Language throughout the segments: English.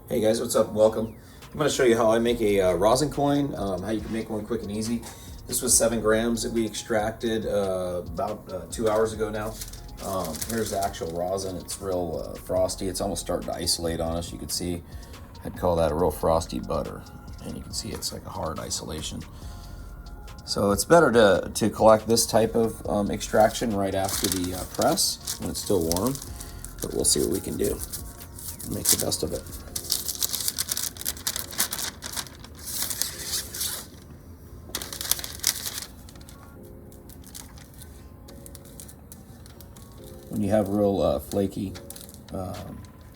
Hey guys, what's up? Welcome. I'm going to show you how I make a rosin coin, how you can make one quick and easy. This was 7 grams that we extracted about 2 hours ago now. Here's the actual rosin. It's real frosty. It's almost starting to isolate on us. You can see, I'd call that a real frosty butter. And you can see it's like a hard isolation. So it's better to collect this type of extraction right after the press when it's still warm. But we'll see what we can do. Make the best of it. When you have real flaky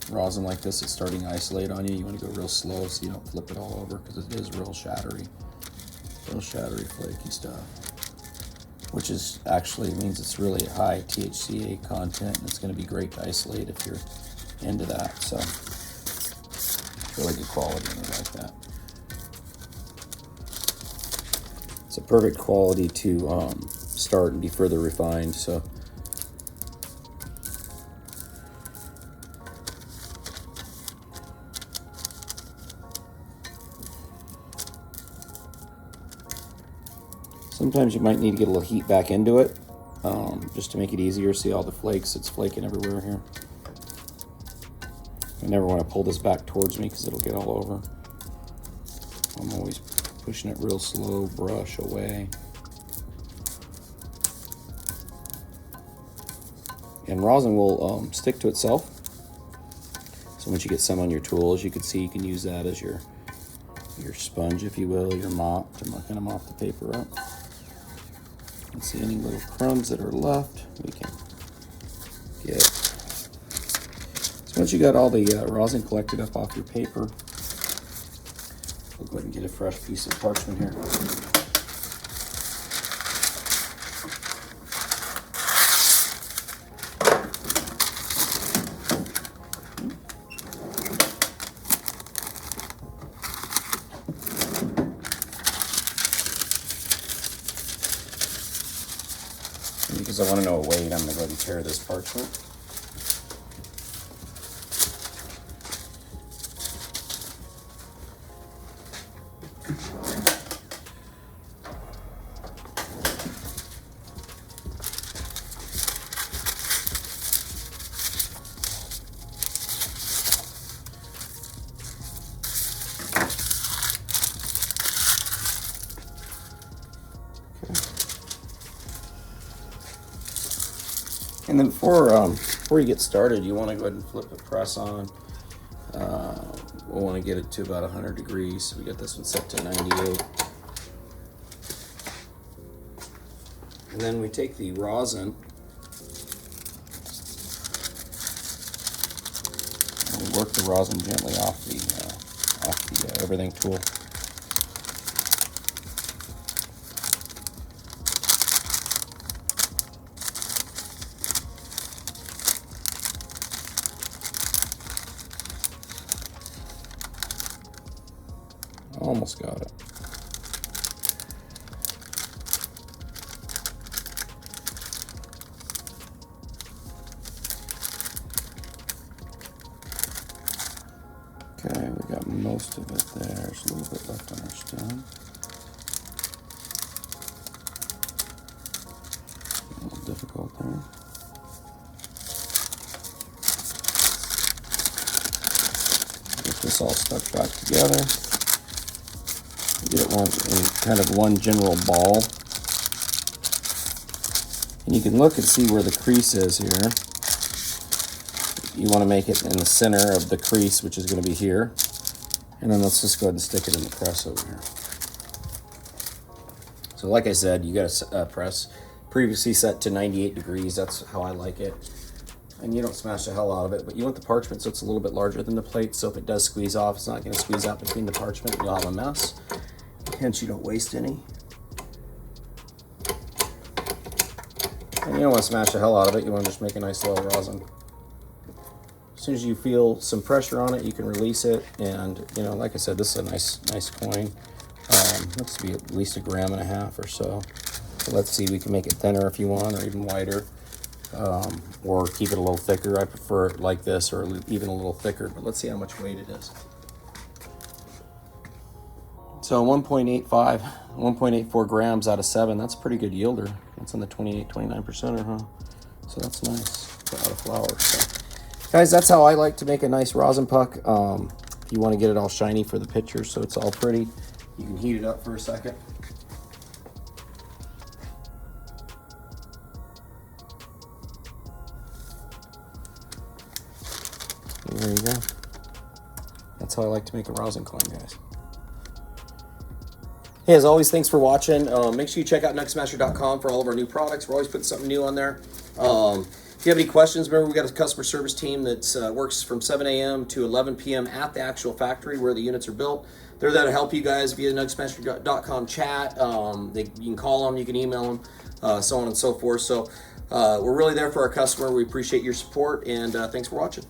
rosin like this, it's starting to isolate on you. You want to go real slow so you don't flip it all over, because it is real shattery, flaky stuff. Which is actually means it's really high THCA content, and it's going to be great to isolate if you're into that. So it's really good quality when you like that. It's a perfect quality to start and be further refined. So. Sometimes you might need to get a little heat back into it, just to make it easier. See all the flakes? It's flaking everywhere here. I never want to pull this back towards me because it'll get all over. I'm always pushing it real slow, brush away. And rosin will stick to itself. So once you get some on your tools, you can see you can use that as your sponge, if you will, your mop, to kind of mop the paper up. And see any little crumbs that are left, we can get. So once you got all the rosin collected up off your paper, we'll go ahead and get a fresh piece of parchment here. Because I want to know a weight, I'm going to go ahead and tear this parchment. And then before you get started, you want to go ahead and flip the press on. We'll want to get it to about 100 degrees. So we got this one set to 98. And then we take the rosin and we work the rosin gently off the everything tool. Almost got it. Okay, we got most of it there. There's a little bit left on our stem. A little difficult there. Get this all stuck back together. Get it in kind of one general ball. And you can look and see where the crease is here. You want to make it in the center of the crease, which is going to be here. And then let's just go ahead and stick it in the press over here. So like I said, you got a press previously set to 98 degrees. That's how I like it. And you don't smash the hell out of it, but you want the parchment so it's a little bit larger than the plate, so if it does squeeze off, it's not going to squeeze out between the parchment and you'll have a mess. Hence, you don't waste any. And you don't want to smash the hell out of it. You want to just make a nice little rosin. As soon as you feel some pressure on it, you can release it. And you know, like I said, this is a nice coin. Looks to be at least 1.5 grams or so. So let's see, we can make it thinner if you want, or even wider. or keep it a little thicker. I prefer it like this, or even a little thicker, but let's see how much weight it is. So 1.84 grams out of 7. That's a pretty good yielder. That's in the 29%, huh? So that's nice out of flour. So, guys, that's how I like to make a nice rosin puck. If you want to get it all shiny for the picture so it's all pretty, you can heat it up for a second. And there you go. That's how I like to make a rosin coin, guys. Hey, as always, thanks for watching. Make sure you check out NugSmasher.com for all of our new products. We're always putting something new on there. If you have any questions, remember we got a customer service team that works from 7 a.m. to 11 p.m. at the actual factory where the units are built. They're there to help you guys via NugSmasher.com chat. You can call them, you can email them, so on and so forth. So we're really there for our customer. We appreciate your support, and thanks for watching.